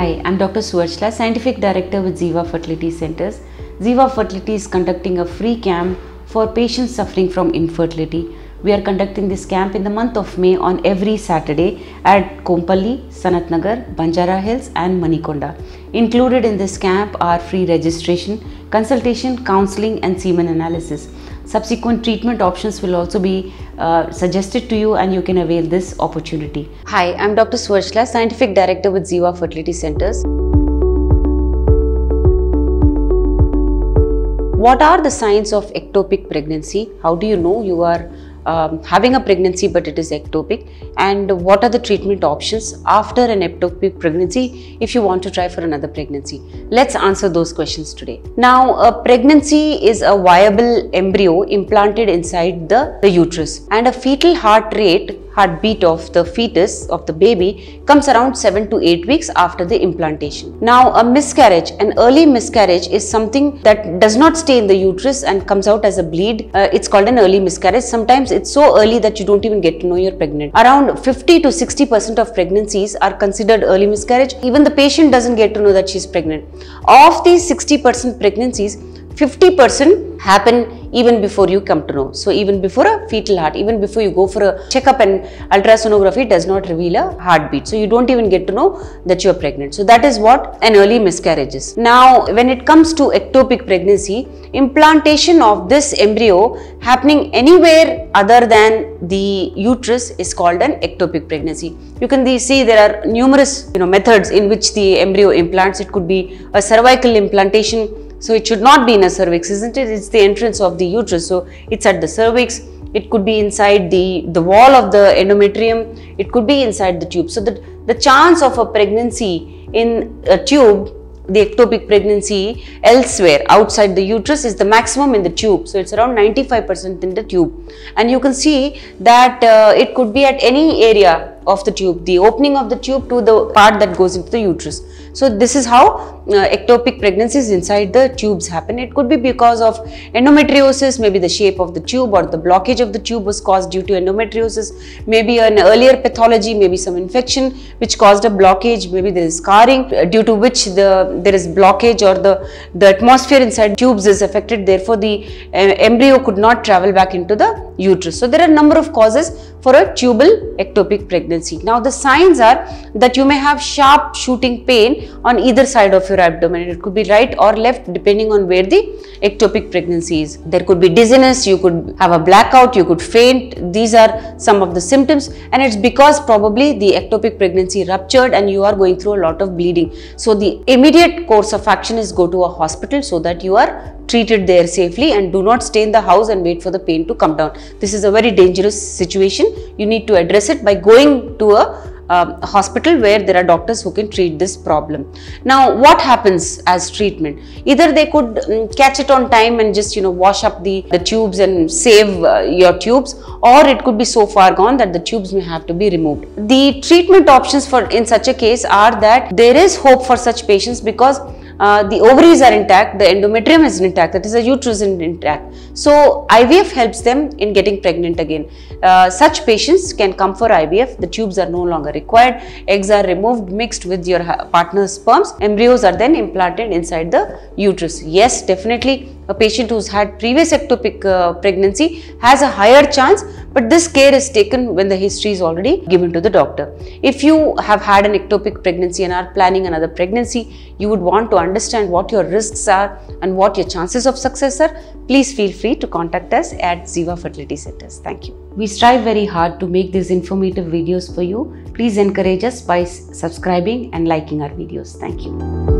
Hi, I'm Dr. Suvarchala, Scientific Director with ZIVA Fertility Centers. ZIVA Fertility is conducting a free camp for patients suffering from infertility. We are conducting this camp in the month of May on every Saturday at Kompally, Sanat Nagar, Banjara Hills and Manikonda. Included in this camp are free registration, consultation, counseling and semen analysis. Subsequent treatment options will also be suggested to you and you can avail this opportunity. Hi, I'm Dr. Suvarchala, Scientific Director with ZIVA Fertility Centers. What are the signs of ectopic pregnancy? How do you know you are having a pregnancy but it is ectopic? And what are the treatment options after an ectopic pregnancy if you want to try for another pregnancy? Let's answer those questions today. Now, a pregnancy is a viable embryo implanted inside the uterus, and a fetal heartbeat of the fetus, of the baby, comes around 7 to 8 weeks after the implantation. Now, a miscarriage, an early miscarriage, is something that does not stay in the uterus and comes out as a bleed. It's called an early miscarriage. Sometimes it's so early that you don't even get to know you're pregnant. Around 50 to 60% of pregnancies are considered early miscarriage. Even the patient doesn't get to know that she's pregnant. Of these 60% pregnancies, 50% happen even before you come to know. So even before a fetal heart, even before you go for a checkup, and ultrasonography does not reveal a heartbeat. So you don't even get to know that you are pregnant. So that is what an early miscarriage is. Now, when it comes to ectopic pregnancy, implantation of this embryo happening anywhere other than the uterus is called an ectopic pregnancy. You can see there are numerous methods in which the embryo implants. It could be a cervical implantation. So it should not be in a cervix, isn't it? It's the entrance of the uterus. So it's at the cervix. It could be inside the wall of the endometrium. It could be inside the tube. So the chance of a pregnancy in a tube, the ectopic pregnancy elsewhere outside the uterus, is the maximum in the tube. So it's around 95% in the tube. And you can see that it could be at any area of the tube, the opening of the tube to the part that goes into the uterus. So this is how ectopic pregnancies inside the tubes happen. It could be because of endometriosis, maybe the shape of the tube or the blockage of the tube was caused due to endometriosis, maybe an earlier pathology, maybe some infection which caused a blockage, maybe there is scarring due to which there is blockage, or the atmosphere inside tubes is affected, therefore the embryo could not travel back into the uterus. So there are a number of causes for a tubal ectopic pregnancy. Now the signs are that you may have sharp shooting pain on either side of your abdomen. It could be right or left depending on where the ectopic pregnancy is. There could be dizziness, you could have a blackout, you could faint. These are some of the symptoms, and it's because probably the ectopic pregnancy ruptured and you are going through a lot of bleeding. So the immediate course of action is go to a hospital so that you are treated there safely, and do not stay in the house and wait for the pain to come down. This is a very dangerous situation. You need to address it by going to a hospital where there are doctors who can treat this problem. Now, what happens as treatment? Either they could catch it on time and just wash up the tubes and save your tubes, or it could be so far gone that the tubes may have to be removed. The treatment options in such a case are that there is hope for such patients because the ovaries are intact, the endometrium is intact, that is, the uterus is intact. So IVF helps them in getting pregnant again. Such patients can come for IVF. The tubes are no longer required. Eggs are removed, mixed with your partner's sperms. Embryos are then implanted inside the uterus. Yes, definitely a patient who's had previous ectopic pregnancy has a higher chance, but this care is taken when the history is already given to the doctor. If you have had an ectopic pregnancy and are planning another pregnancy, you would want to understand what your risks are and what your chances of success are. Please feel free to contact us at ZIVA Fertility Centers. Thank you. We strive very hard to make these informative videos for you. Please encourage us by subscribing and liking our videos. Thank you.